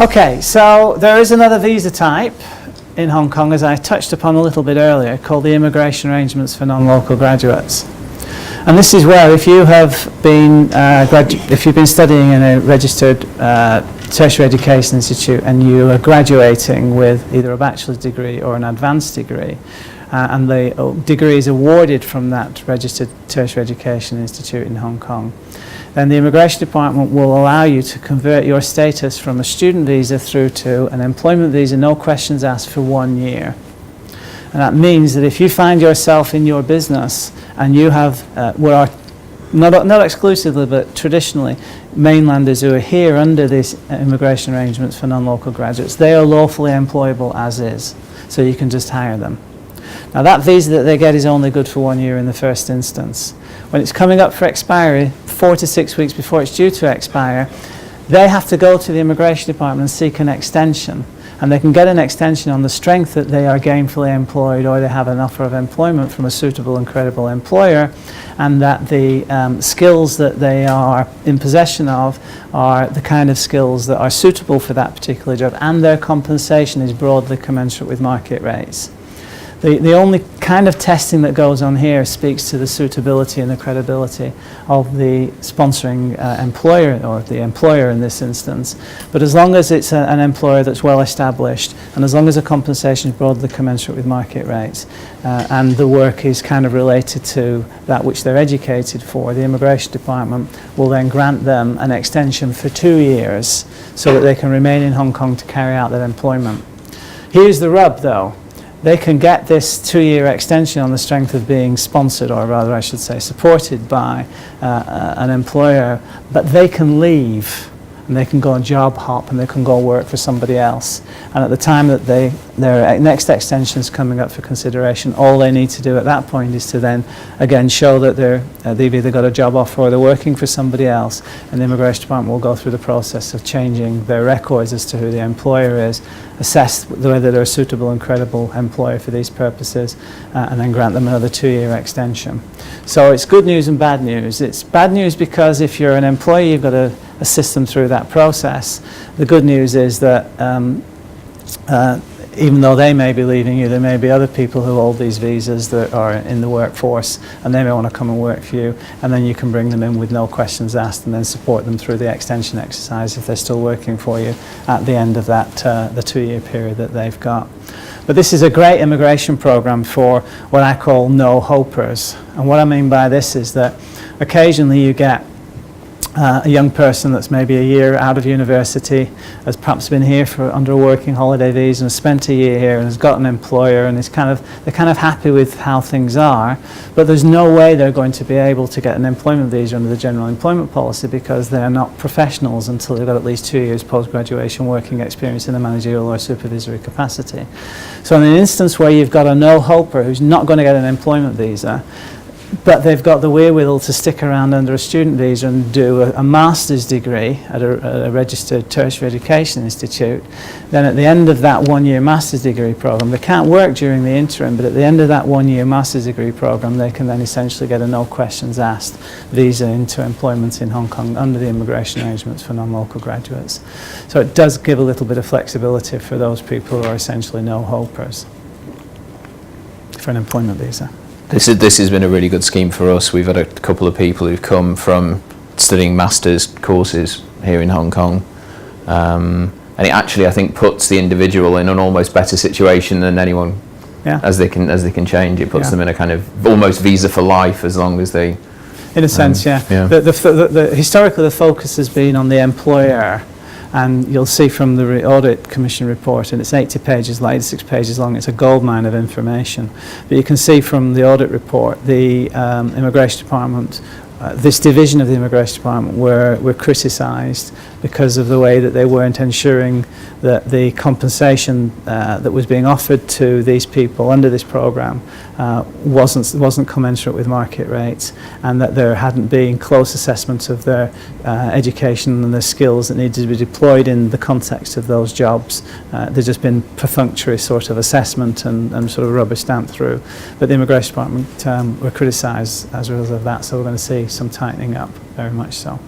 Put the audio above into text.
Okay, so there is another visa type in Hong Kong, as I touched upon a little bit earlier, called the immigration arrangements for non-local graduates. And this is where, if you have been if you've been studying in a registered tertiary education institute and you are graduating with either a bachelor's degree or an advanced degree, and the degree is awarded from that registered tertiary education institute in Hong Kong, then the immigration department will allow you to convert your status from a student visa through to an employment visa, no questions asked, for 1 year. And that means that if you find yourself in your business and you have, not exclusively but traditionally, mainlanders who are here under these immigration arrangements for non-local graduates, they are lawfully employable as is, so you can just hire them. Now that visa that they get is only good for 1 year in the first instance. When it's coming up for expiry, 4 to 6 weeks before it's due to expire, they have to go to the immigration department and seek an extension. And they can get an extension on the strength that they are gainfully employed or they have an offer of employment from a suitable and credible employer, and that the skills that they are in possession of are the kind of skills that are suitable for that particular job, and their compensation is broadly commensurate with market rates. The only kind of testing that goes on here speaks to the suitability and the credibility of the sponsoring employer, or the employer in this instance. But as long as it's an employer that's well established, and as long as the compensation is broadly commensurate with market rates, and the work is kind of related to that which they're educated for, the immigration department will then grant them an extension for 2 years so that they can remain in Hong Kong to carry out their employment. Here's the rub though. They can get this 2-year extension on the strength of being sponsored, or rather I should say supported by an employer, but they can leave and they can go and job hop and they can go work for somebody else. And at the time that their next extension is coming up for consideration, all they need to do at that point is to then again show that they've either got a job offer or they're working for somebody else, and the immigration department will go through the process of changing their records as to who the employer is, assess whether they're a suitable and credible employer for these purposes, and then grant them another 2-year extension. So it's good news and bad news. It's bad news because if you're an employee, you've got to assist them through that process. The good news is that even though they may be leaving you, there may be other people who hold these visas that are in the workforce, and they may want to come and work for you, and then you can bring them in with no questions asked and then support them through the extension exercise if they're still working for you at the end of that the 2-year period that they've got. But this is a great immigration program for what I call no-hopers. And what I mean by this is that occasionally you get a young person that's maybe a year out of university, has perhaps been here under a working holiday visa and has spent a year here and has got an employer and they're kind of happy with how things are, but there's no way they're going to be able to get an employment visa under the general employment policy because they're not professionals until they've got at least 2 years post-graduation working experience in a managerial or supervisory capacity. So in an instance where you've got a no-hoper who's not going to get an employment visa, but they've got the wherewithal to stick around under a student visa and do a master's degree at a registered tertiary education institute, then at the end of that 1-year master's degree program, they can't work during the interim, but at the end of that 1-year master's degree program, they can then essentially get a no questions asked visa into employment in Hong Kong under the immigration arrangements for non-local graduates. So it does give a little bit of flexibility for those people who are essentially no-hopers for an employment visa. This has been a really good scheme for us. We've had a couple of people who've come from studying master's courses here in Hong Kong, and it actually, I think, puts the individual in an almost better situation than anyone, as they can change. It puts them in a kind of almost visa for life as long as they. In a sense, historically, the focus has been on the employer. And you'll see from the Audit Commission report, and it's 80 pages long, 86 pages long, it's a goldmine of information. But you can see from the audit report, the Immigration Department, this division of the Immigration Department were criticised because of the way that they weren't ensuring that the compensation that was being offered to these people under this programme wasn't commensurate with market rates, and that there hadn't been close assessment of their education and their skills that needed to be deployed in the context of those jobs. There's just been perfunctory sort of assessment and sort of rubber stamped through. But the Immigration Department were criticised as a result of that, so we're going to see some tightening up, very much so.